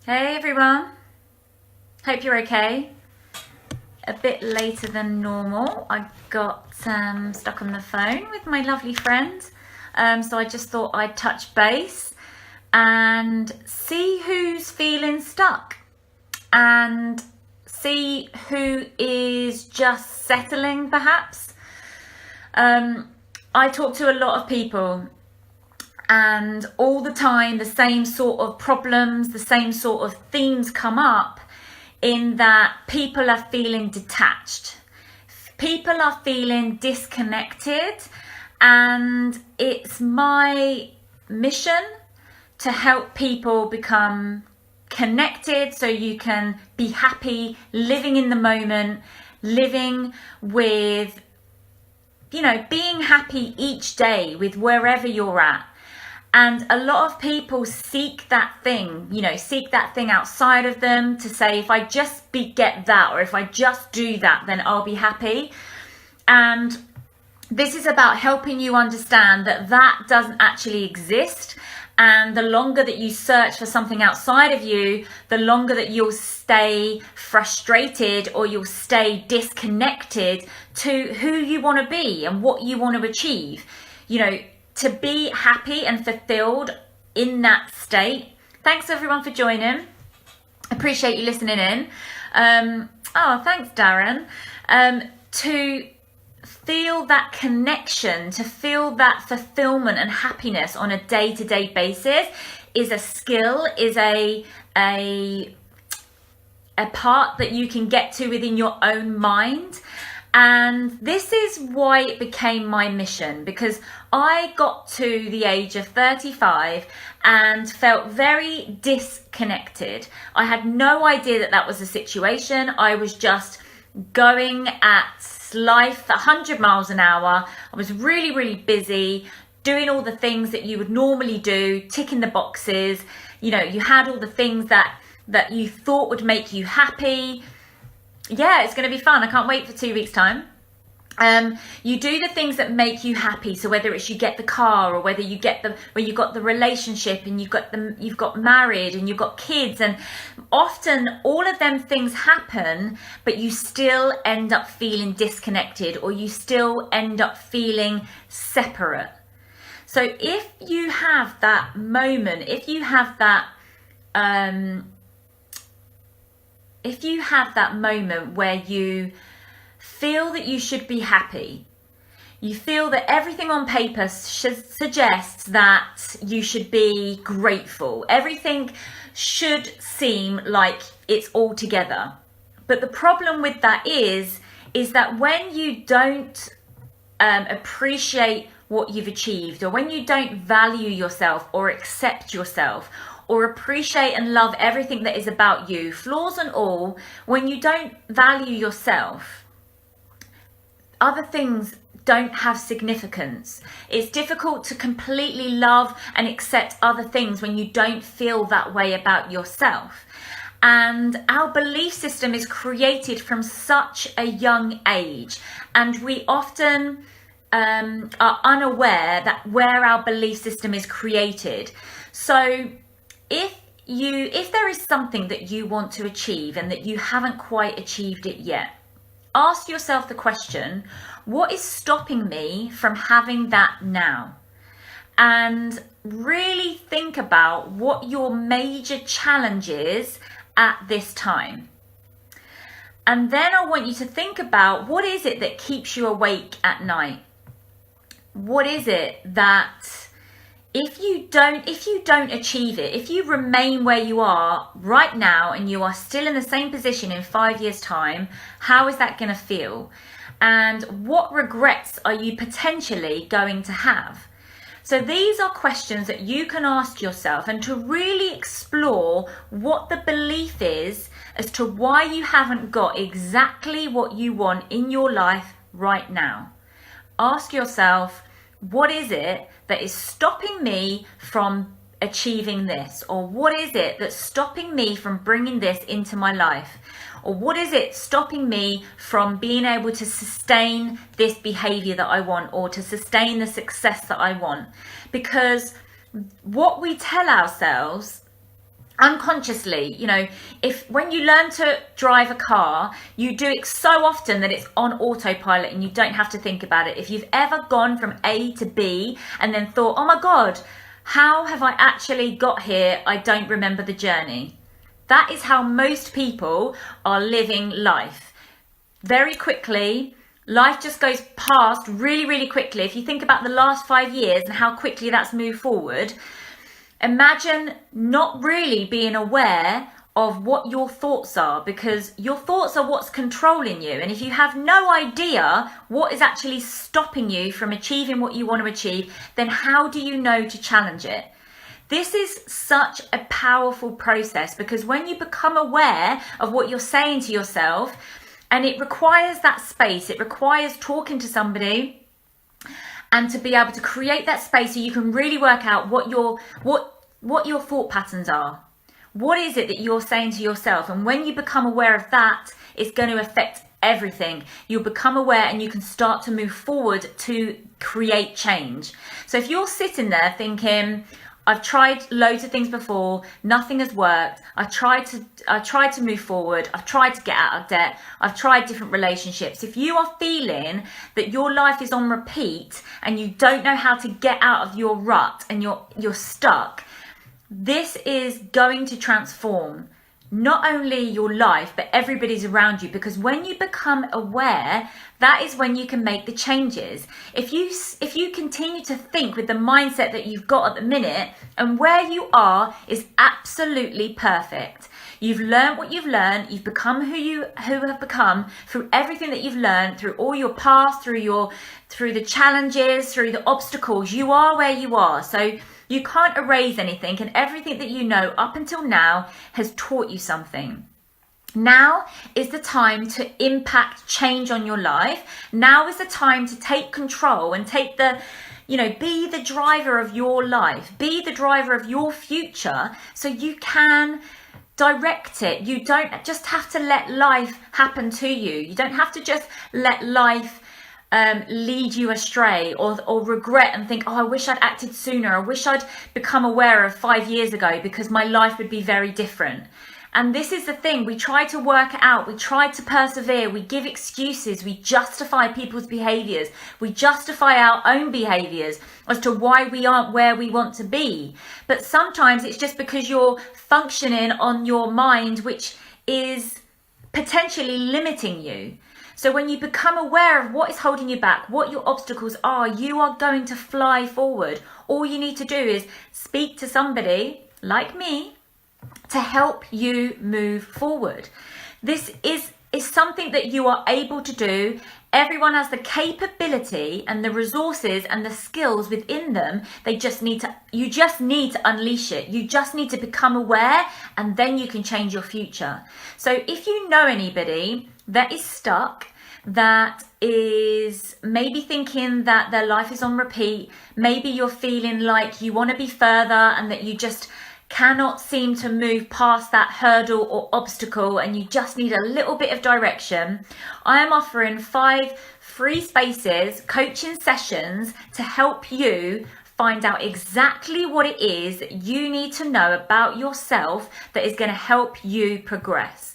Hey everyone, hope you're okay. A bit later than normal. I got stuck on the phone with my lovely friend, so I just thought I'd touch base and see who's feeling stuck and see who is just settling perhaps. I talk to a lot of people and all the time the same sort of problems, the same sort of themes come up, in that people are feeling detached, people are feeling disconnected, and it's my mission to help people become connected so you can be happy, living in the moment, living with, being happy each day with wherever you're at. And a lot of people seek that thing, seek that thing outside of them to say, if I just get that, or if I just do that, then I'll be happy. And this is about helping you understand that that doesn't actually exist. And the longer that you search for something outside of you, the longer that you'll stay frustrated or you'll stay disconnected to who you want to be and what you want to achieve. To be happy and fulfilled in that state. Thanks everyone for joining. Appreciate you listening in. Thanks Darren. To feel that connection, to feel that fulfillment and happiness on a day-to-day basis is a skill, is a part that you can get to within your own mind. And this is why it became my mission, because I got to the age of 35 and felt very disconnected. I had no idea that that was the situation. I was just going at life 100 miles an hour. I was really, really busy, doing all the things that you would normally do, ticking the boxes. You had all the things that you thought would make you happy. Yeah, it's going to be fun. I can't wait for 2 weeks' time. You do the things that make you happy. So whether it's you get the car, or whether you got the relationship, and you've got married and you've got kids, and often all of them things happen, but you still end up feeling disconnected, or you still end up feeling separate. So if you have that moment, if you have that moment where you feel that you should be happy, you feel that everything on paper suggests that you should be grateful, everything should seem like it's all together. But the problem with that is that when you don't appreciate what you've achieved, or when you don't value yourself or accept yourself, or appreciate and love everything that is about you, flaws and all, when you don't value yourself, other things don't have significance. It's difficult to completely love and accept other things when you don't feel that way about yourself. And our belief system is created from such a young age, and we often are unaware that where our belief system is created. So if there is something that you want to achieve and that you haven't quite achieved it yet, ask yourself the question, what is stopping me from having that now? And really think about what your major challenge is at this time. And then I want you to think about, what is it that keeps you awake at night? What is it that if you don't achieve it, if you remain where you are right now and you are still in the same position in 5 years' time, how is that going to feel? And what regrets are you potentially going to have? So these are questions that you can ask yourself, and to really explore what the belief is as to why you haven't got exactly what you want in your life right now. Ask yourself, what is it that is stopping me from achieving this? Or what is it that's stopping me from bringing this into my life? Or what is it stopping me from being able to sustain this behavior that I want, or to sustain the success that I want? Because what we tell ourselves unconsciously, if when you learn to drive a car, you do it so often that it's on autopilot and you don't have to think about it. If you've ever gone from A to B and then thought, oh my God, how have I actually got here? I don't remember the journey. That is how most people are living life. Very quickly, life just goes past really, really quickly. If you think about the last 5 years and how quickly that's moved forward, imagine not really being aware of what your thoughts are, because your thoughts are what's controlling you. And if you have no idea what is actually stopping you from achieving what you want to achieve, then how do you know to challenge it? This is such a powerful process, because when you become aware of what you're saying to yourself, and it requires that space, it requires talking to somebody and to be able to create that space so you can really work out what your thought patterns are. What is it that you're saying to yourself? And when you become aware of that, it's going to affect everything. You'll become aware and you can start to move forward to create change. So if you're sitting there thinking, I've tried loads of things before, nothing has worked. I tried to move forward. I've tried to get out of debt. I've tried different relationships. If you are feeling that your life is on repeat and you don't know how to get out of your rut and you're stuck, this is going to transform not only your life, but everybody's around you. Because when you become aware, that is when you can make the changes. If you continue to think with the mindset that you've got at the minute, and where you are is absolutely perfect. You've learned what you've learned. You've become who you have become through everything that you've learned, through all your past, through the challenges, through the obstacles. You are where you are. So you can't erase anything, and everything that you know up until now has taught you something. Now is the time to impact change on your life. Now is the time to take control and be the driver of your life, be the driver of your future, so you can direct it. You don't just have to let life happen to you. You don't have to just let life lead you astray or regret and think, oh, I wish I'd acted sooner. I wish I'd become aware of 5 years ago, because my life would be very different. And this is the thing. We try to work it out. We try to persevere. We give excuses. We justify people's behaviors. We justify our own behaviors as to why we aren't where we want to be. But sometimes it's just because you're functioning on your mind, which is potentially limiting you. So when you become aware of what is holding you back, what your obstacles are, you are going to fly forward. All you need to do is speak to somebody like me to help you move forward. This is something that you are able to do. Everyone has the capability and the resources and the skills within them. You just need to unleash it. You just need to become aware, and then you can change your future. So if you know anybody that is stuck, that is maybe thinking that their life is on repeat, maybe you're feeling like you want to be further and that you just cannot seem to move past that hurdle or obstacle, and you just need a little bit of direction, I am offering 5 free spaces, coaching sessions, to help you find out exactly what it is that you need to know about yourself that is going to help you progress.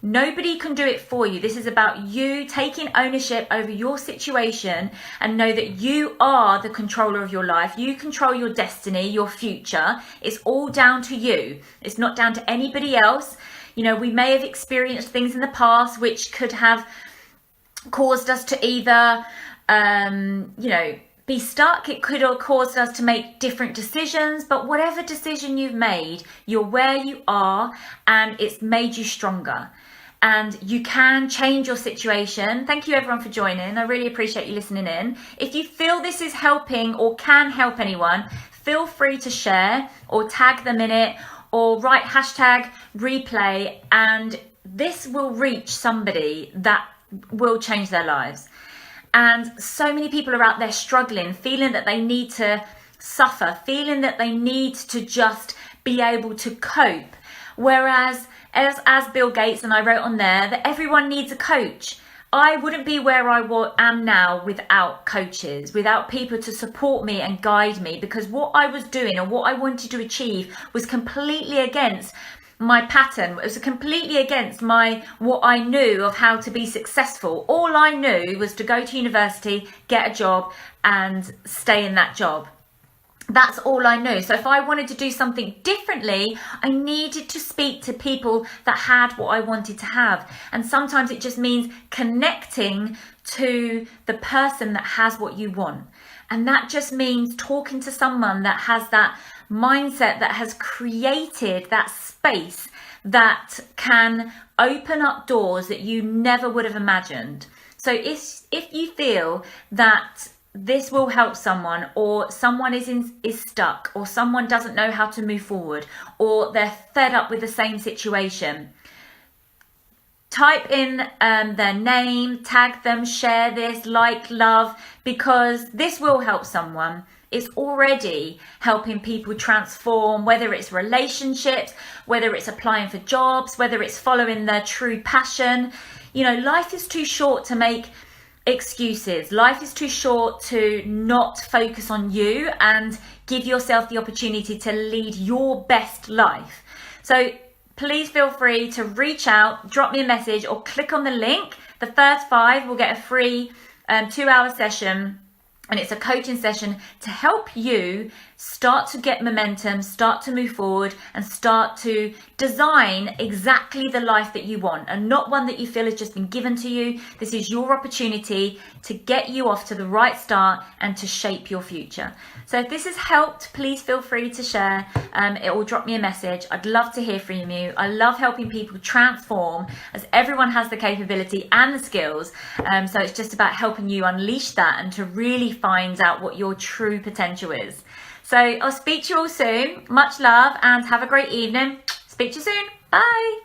Nobody can do it for you. This is about you taking ownership over your situation, and know that you are the controller of your life. You control your destiny, your future. It's all down to you. It's not down to anybody else. We may have experienced things in the past which could have caused us to either, be stuck. It could have caused us to make different decisions, but whatever decision you've made, you're where you are, and it's made you stronger. And you can change your situation. Thank you everyone for joining. I really appreciate you listening in. If you feel this is helping or can help anyone, feel free to share or tag them in it, or write #replay, and this will reach somebody that will change their lives. And so many people are out there struggling, feeling that they need to suffer, feeling that they need to just be able to cope. Whereas as Bill Gates, and I wrote on there that everyone needs a coach. I wouldn't be where I am now without coaches, without people to support me and guide me, because what I was doing or what I wanted to achieve was completely against my pattern. It was completely against what I knew of how to be successful. All I knew was to go to university, get a job and stay in that job. That's all I knew. So if I wanted to do something differently, I needed to speak to people that had what I wanted to have. And sometimes it just means connecting to the person that has what you want. And that just means talking to someone that has that mindset, that has created that space that can open up doors that you never would have imagined. So if you feel that this will help someone, or someone is stuck, or someone doesn't know how to move forward, or they're fed up with the same situation, type in their name, tag them, share this, like, love, because this will help someone. It's already helping people transform, whether it's relationships, whether it's applying for jobs, whether it's following their true passion. You know, life is too short to make excuses. Life is too short to not focus on you and give yourself the opportunity to lead your best life. So please feel free to reach out, drop me a message, or click on the link. The first 5 will get a free 2-hour session, and it's a coaching session to help you start to get momentum, start to move forward, and start to design exactly the life that you want, and not one that you feel has just been given to you. This is your opportunity to get you off to the right start and to shape your future. So if this has helped, please feel free to share it, or drop me a message. I'd love to hear from you. I love helping people transform, as everyone has the capability and the skills. So it's just about helping you unleash that and to really find out what your true potential is. So I'll speak to you all soon. Much love and have a great evening. Speak to you soon. Bye.